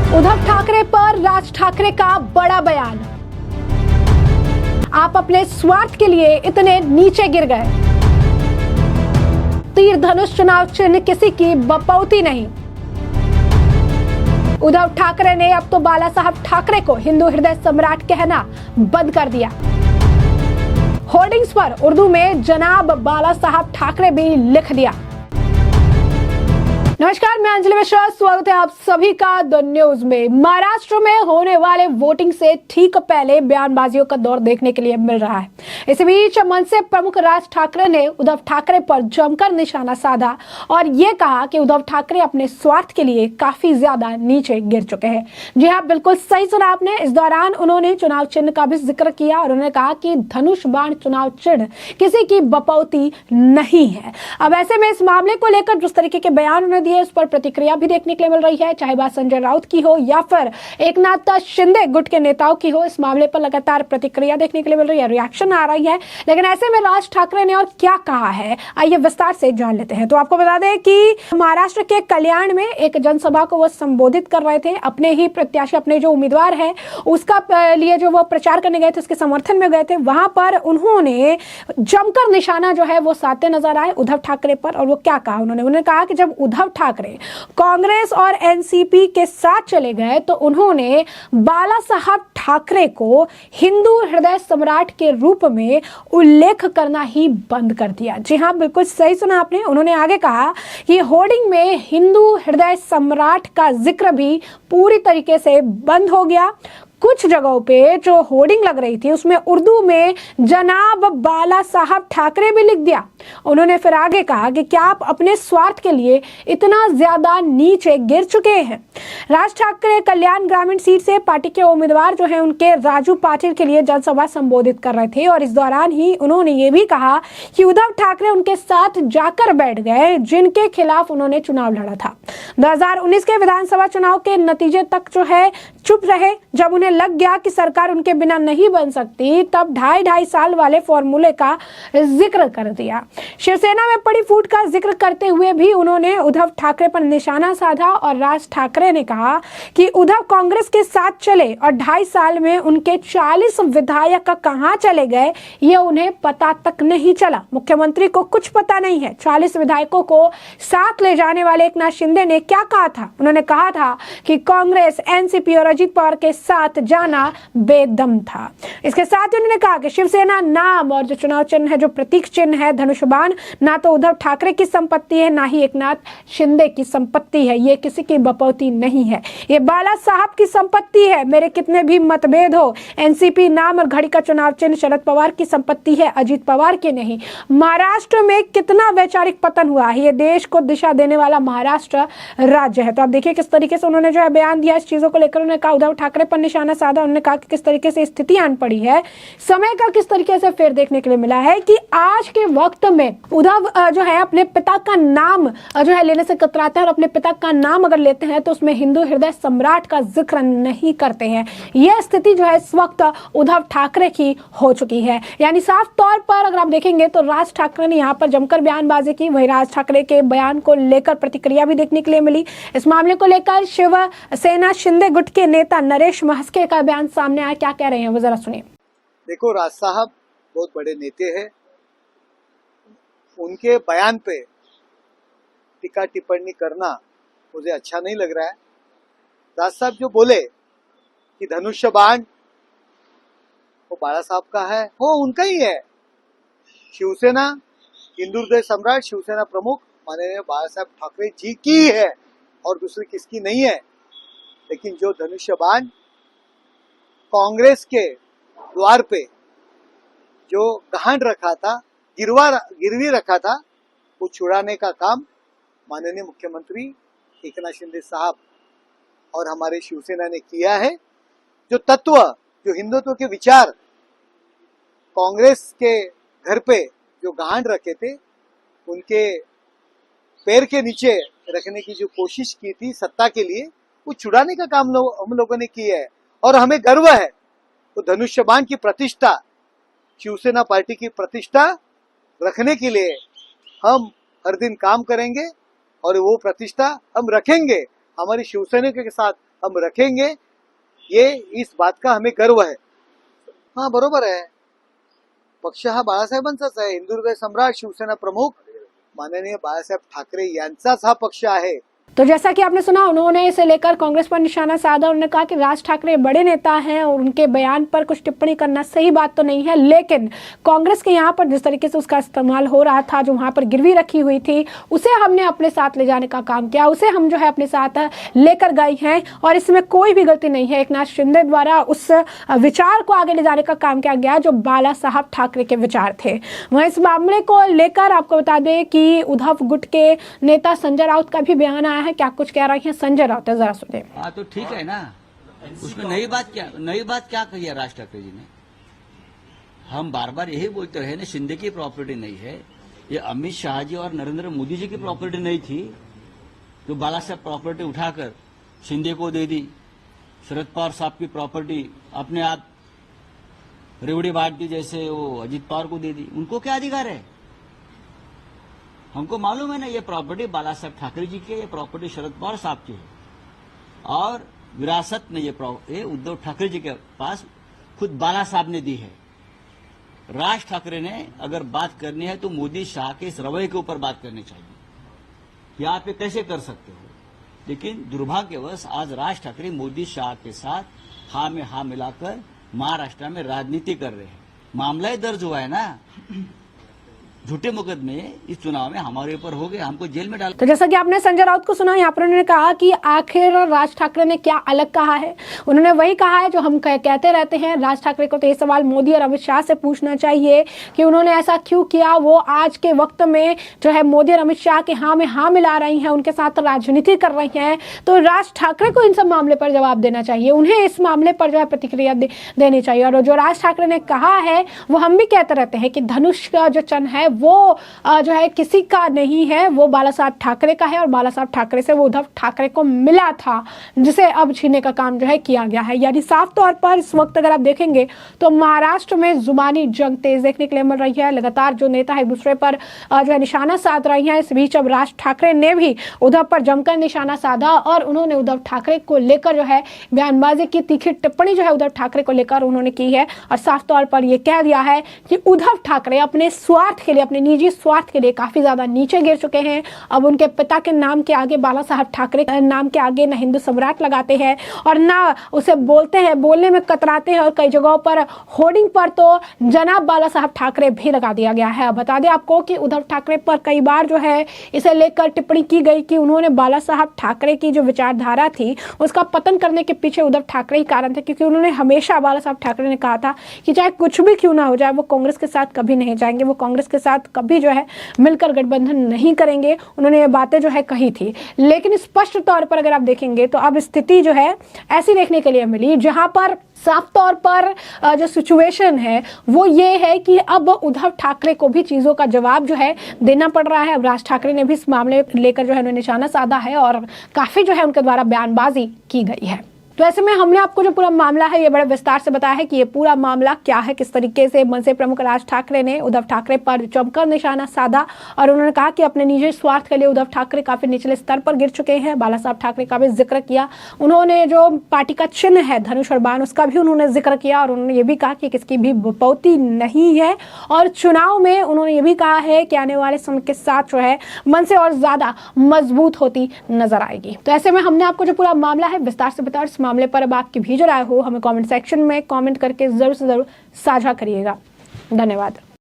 उद्धव ठाकरे पर राज ठाकरे का बड़ा बयान। आप अपने स्वार्थ के लिए इतने नीचे गिर गए। तीर धनुष चुनाव चिन्ह किसी की बपौती नहीं। उद्धव ठाकरे ने अब तो बाला साहब ठाकरे को हिंदू हृदय सम्राट कहना बंद कर दिया। होर्डिंग्स पर उर्दू में जनाब बाला साहब ठाकरे भी लिख दिया। नमस्कार, मैं अंजलि मिश्रा, स्वागत है आप सभी का द न्यूज में। महाराष्ट्र में होने वाले वोटिंग से ठीक पहले बयानबाजियों का दौर देखने के लिए मिल रहा है। इसी बीच मनसे प्रमुख राज ठाकरे ने उद्धव ठाकरे पर जमकर निशाना साधा और ये कहा कि उद्धव ठाकरे अपने स्वार्थ के लिए काफी ज्यादा नीचे गिर चुके हैं। जी हाँ, बिल्कुल सही सुना आपने। इस दौरान उन्होंने चुनाव चिन्ह का भी जिक्र किया और उन्होंने कहा कि धनुष बाण चुनाव चिन्ह किसी की बपौती नहीं है। अब ऐसे में इस मामले को लेकर जिस तरीके के बयान उन्होंने उस पर प्रतिक्रिया भी देखने के लिए मिल रही है, चाहे बात संजय राउत की हो या फिर एकनाथ शिंदे गुट के नेताओं की हो। इस मामले पर लगातार प्रतिक्रिया देखने के लिए मिल रही है, रिएक्शन आ रही है। लेकिन ऐसे में राज ठाकरे ने और क्या कहा है, आइए विस्तार से जान लेते हैं। तो आपको बता दें कि महाराष्ट्र के कल्याण में एक जनसभा को वो संबोधित कर रहे थे। अपने ही प्रत्याशी, अपने जो उम्मीदवार है उसका लिए जो वो प्रचार करने गए थे, उसके समर्थन में गए थे। वहां पर उन्होंने जमकर निशाना जो है वो साधते नजर आए उद्धव ठाकरे पर। और वो क्या कहा, उन्होंने कहा कि जब उद्धव ठाकरे कांग्रेस और एनसीपी के साथ चले गए तो उन्होंने बाला साहब ठाकरे को हिंदू हृदय सम्राट के रूप में उल्लेख करना ही बंद कर दिया। जी हाँ, बिल्कुल सही सुना आपने। उन्होंने आगे कहा कि होर्डिंग में हिंदू हृदय सम्राट का जिक्र भी पूरी तरीके से बंद हो गया। कुछ जगहों पे जो होर्डिंग लग रही थी उसमें उर्दू में जनाब बाला साहब ठाकरे भी लिख दिया। उन्होंने फिर आगे कहा कि क्या आप अपने स्वार्थ के लिए इतना ज्यादा नीचे गिर चुके हैं। राज ठाकरे कल्याण ग्रामीण सीट से पार्टी के उम्मीदवार जो है उनके राजू पाटिल के लिए जनसभा संबोधित कर रहे थे और इस दौरान ही उन्होंने ये भी कहा कि उद्धव ठाकरे उनके साथ जाकर बैठ गए जिनके खिलाफ उन्होंने चुनाव लड़ा था। 2019 के विधानसभा चुनाव के नतीजे तक जो है चुप रहे। जब उन्हें लग गया कि सरकार उनके बिना नहीं बन सकती, तब 2.5 साल वाले फॉर्मूले का जिक्र कर दिया। शिवसेना में पड़ी फूट का जिक्र करते हुए भी उन्होंने उद्धव ठाकरे पर निशाना साधा और राज ठाकरे ने कहा कि उद्धव कांग्रेस के साथ चले और 2.5 साल में उनके 40 विधायक कहां चले गए ये उन्हें पता तक नहीं चला। मुख्यमंत्री को कुछ पता नहीं है। 40 विधायकों को साथ ले जाने वाले एकनाथ शिंदे ने क्या कहा था, उन्होंने कहा था कि कांग्रेस, एनसीपी और अजित पवार के साथ जाना बेदम था। इसके साथ ही उन्होंने कहा कि शिवसेना नाम और जो चुनाव चिन्ह है, जो प्रतीक चिन्ह है धनुष बाण, ना तो उद्धव ठाकरे की संपत्ति है ना ही एकनाथ शिंदे की संपत्ति है। ये किसी की बपौती नहीं है, ये बाला साहब की संपत्ति है। मेरे कितने भी मतभेद हो, एनसीपी नाम और घड़ी का चुनाव चिन्ह शरद पवार की संपत्ति है, अजित पवार की नहीं। महाराष्ट्र में कितना वैचारिक पतन हुआ है, ये देश को दिशा देने वाला महाराष्ट्र राज्य है। तो आप देखिए किस तरीके से उन्होंने जो है बयान दिया इस चीजों को लेकर। उन्होंने कहा उद्धव ठाकरे पर निशाना साधा। उन्होंने कहा कि किस तरीके से स्थिति आन पड़ी है, समय का किस तरीके से फेर देखने के लिए मिला है कि आज के वक्त में उद्धव जो है अपने पिता का नाम जो है लेने से कतराते हैं और अपने पिता का नाम अगर लेते हैं तो उसमें हिंदू हृदय सम्राट का जिक्र नहीं करते हैं। यह स्थिति जो है इस वक्त उद्धव ठाकरे की हो चुकी है। यानी साफ तौर पर अगर आप देखेंगे तो राज ठाकरे ने यहाँ पर जमकर बयानबाजी की। वही राज ठाकरे के बयान को लेकर प्रतिक्रिया भी देखने के लिए मिली। इस मामले को लेकर शिवसेना शिंदे गुट के नेता नरेश महस्के का बयान सामने आया। क्या कह रहे हैं वो जरा सुनिए। देखो, राज साहब बहुत बड़े नेता हैं, उनके बयान पे टीका टिप्पणी करना मुझे अच्छा नहीं लग रहा है। राज साहब जो बोले कि धनुष्य बाण वो बाला साहब का है, वो उनका ही है। शिवसेना हिंदू हृदय सम्राट, शिवसेना प्रमुख माननीय बाला साहब ठाकरे जी की है और दूसरी किसकी नहीं है। लेकिन जो धनुष्य बाण कांग्रेस के द्वार पे जो गांठ रखा था, गिरवी रखा था, वो छुड़ाने का काम माननीय मुख्यमंत्री एकनाथ शिंदे साहब और हमारे शिवसेना ने किया है। जो तत्व, जो हिंदुत्व के विचार कांग्रेस के घर पे जो गांठ रखे थे, उनके पैर के नीचे रखने की जो कोशिश की थी सत्ता के लिए, वो छुड़ाने का काम हम लोगों ने किया है। और हमें गर्व है। तो धनुष्य बाण की प्रतिष्ठा, शिवसेना पार्टी की प्रतिष्ठा रखने के लिए हम हर दिन काम करेंगे और वो प्रतिष्ठा हम रखेंगे। हमारी शिवसेना के साथ हम रखेंगे, ये इस बात का हमें गर्व है। हाँ बरोबर आहे, पक्ष हा बाळासाहेबांचाच आहे, हिंदुहृदय सम्राट शिवसेना प्रमुख माननीय बाळासाहेब ठाकरे यांचाच हा पक्ष आहे। तो जैसा कि आपने सुना, उन्होंने इसे लेकर कांग्रेस पर निशाना साधा। उन्होंने कहा कि राज ठाकरे बड़े नेता हैं और उनके बयान पर कुछ टिप्पणी करना सही बात तो नहीं है, लेकिन कांग्रेस के यहाँ पर जिस तरीके से उसका इस्तेमाल हो रहा था, जो वहां पर गिरवी रखी हुई थी, उसे हमने अपने साथ ले जाने का काम किया, उसे हम जो है अपने साथ लेकर गए हैं और इसमें कोई भी गलती नहीं है। एकनाथ शिंदे द्वारा उस विचार को आगे ले जाने का काम किया गया जो बाला साहब ठाकरे के विचार थे। वहीं इस मामले को लेकर आपको बता दें कि उद्धव गुट के नेता संजय राउत का भी बयान आया है। क्या कुछ कह रहे हैं संजय राउत, जरा सुनिए। हाँ तो ठीक है ना, उसमें नई बात क्या कही है राज ठाकरे जी ने? हम बार बार यही बोलते रहे ना, शिंदे की प्रॉपर्टी नहीं है, ये अमित शाह जी और नरेंद्र मोदी जी की प्रॉपर्टी नहीं थी। तो बाला साहब प्रॉपर्टी उठाकर शिंदे को दे दी, शरद पवार साहब की प्रॉपर्टी अपने आप रेवड़ी बांट दी, जैसे वो अजित पवार को दे दी। उनको क्या अधिकार है? हमको मालूम है ना, ये प्रॉपर्टी बाला साहब ठाकरे जी की है, ये प्रॉपर्टी शरद पवार साहब की है और विरासत में ये उद्धव ठाकरे जी के पास खुद बाला साहब ने दी है। राज ठाकरे ने अगर बात करनी है तो मोदी शाह के इस रवैये के ऊपर बात करनी चाहिए कि आप ये कैसे कर सकते हो। लेकिन दुर्भाग्यवश आज राज ठाकरे मोदी शाह के साथ हाँ में हाँ मिलाकर महाराष्ट्र में राजनीति कर रहे हैं। मामला दर्ज हुआ है ना, झूठे मुकदमे इस चुनाव में हमारे ऊपर हो गए, हमको जेल में डाल। तो जैसा कि आपने संजय राउत को सुना, यहाँ पर उन्होंने कहा कि आखिर राज ठाकरे ने क्या अलग कहा है। उन्होंने वही कहा है जो हम कहते रहते हैं। राज ठाकरे को तो ये सवाल मोदी और अमित शाह से पूछना चाहिए कि उन्होंने ऐसा क्यों किया। वो आज के वक्त में जो है मोदी और अमित शाह के हाँ में हाँ मिला रही हैं, उनके साथ राजनीति कर रही हैं। तो राज ठाकरे को इन सब मामले पर जवाब देना चाहिए, उन्हें इस मामले पर जो है प्रतिक्रिया देनी चाहिए। और जो राज ठाकरे ने कहा है वो हम भी कहते रहते हैं कि धनुष का जो चिन्ह है वो जो है किसी का नहीं है, वो बाला साहब ठाकरे का है और बाला साहब ठाकरे से वो उद्धव ठाकरे को मिला था, जिसे अब छीनने का काम जो है किया गया है। यानी साफ तौर पर इस वक्त अगर आप देखेंगे तो महाराष्ट्र में जुबानी जंग तेज देखने के लिए मिल रही है। लगातार जो नेता है एक दूसरे पर जो है निशाना साध रही है। इस बीच अब राज ठाकरे ने भी उद्धव पर जमकर निशाना साधा और उन्होंने उद्धव ठाकरे को लेकर जो है बयानबाजी की, तीखी टिप्पणी जो है उद्धव ठाकरे को लेकर उन्होंने की है और साफ तौर पर यह कह दिया है कि उद्धव ठाकरे अपने स्वार्थ के लिए, अपने निजी स्वार्थ के लिए काफी ज्यादा नीचे गिर चुके हैं। अब उनके पिता के नाम के आगे बाला साहब ठाकरे नाम के आगे न हिंदू सम्राट लगाते हैं और ना उसे बोलते हैं, बोलने में कतराते हैं और कई जगहों पर होर्डिंग पर तो जनाब बाला साहब ठाकरे भी लगा दिया गया है। बता दें आपको कि उद्धव ठाकरे पर कई बार जो है इसे लेकर टिप्पणी की गई कि उन्होंने बाला साहब ठाकरे की जो विचारधारा थी उसका पतन करने के पीछे उद्धव ठाकरे ही कारण थे, क्योंकि उन्होंने हमेशा, बाला साहब ठाकरे ने कहा था कि चाहे कुछ भी क्यों ना हो जाए वो कांग्रेस के साथ कभी नहीं जाएंगे, वो कांग्रेस के साथ कभी जो है मिलकर गठबंधन नहीं करेंगे। उन्होंने ये बातें जो है कही थी। लेकिन स्पष्ट तौर पर अगर आप देखेंगे तो अब स्थिति जो है ऐसी देखने के लिए मिली जहां पर साफ तौर पर जो सिचुएशन है वो ये है कि अब उद्धव ठाकरे को भी चीजों का जवाब जो है देना पड़ रहा है। अब राज ठाकरे ने भी इस मामले लेकर जो है उन्होंने निशाना साधा है और काफी जो है उनके द्वारा बयानबाजी की गई है। तो ऐसे में हमने आपको जो पूरा मामला है ये बड़े विस्तार से बताया है कि ये पूरा मामला क्या है, किस तरीके से मनसे प्रमुख राज ठाकरे ने उद्धव ठाकरे पर जमकर निशाना साधा और उन्होंने कहा कि अपने निजी स्वार्थ के लिए उद्धव ठाकरे काफी निचले स्तर पर गिर चुके हैं। बाला साहब ठाकरे का भी जिक्र किया। उन्होंने जो पार्टी का चिन्ह है धनुष और बाण, उसका भी उन्होंने जिक्र किया और उन्होंने ये भी कहा कि किसकी भी बपौती नहीं है और चुनाव में उन्होंने ये भी कहा है कि आने वाले समय के साथ जो है मनसे और ज्यादा मजबूत होती नजर आएगी। तो ऐसे में हमने आपको जो पूरा मामला है विस्तार से बताया। इस मामले पर अब आपकी भी जो राय हो हमें कमेंट सेक्शन में कमेंट करके जरूर से जरूर साझा करिएगा। धन्यवाद।